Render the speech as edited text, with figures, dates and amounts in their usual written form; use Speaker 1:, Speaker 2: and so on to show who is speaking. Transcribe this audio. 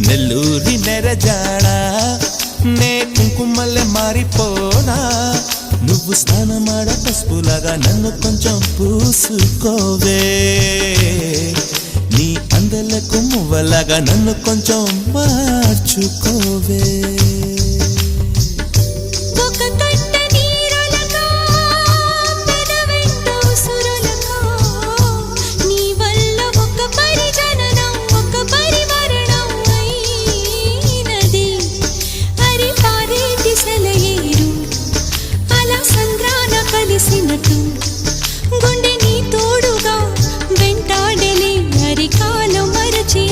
Speaker 1: నెల్లూరి నెరజాడా నే కుంకుమల్లె మారిపోనా నువ్వు స్నానమాడ పసుపులాగా నన్ను కొంచెం పూసుకోవే నీ అందలకు మువ్వలాగా నన్ను కొంచెం మార్చుకోవే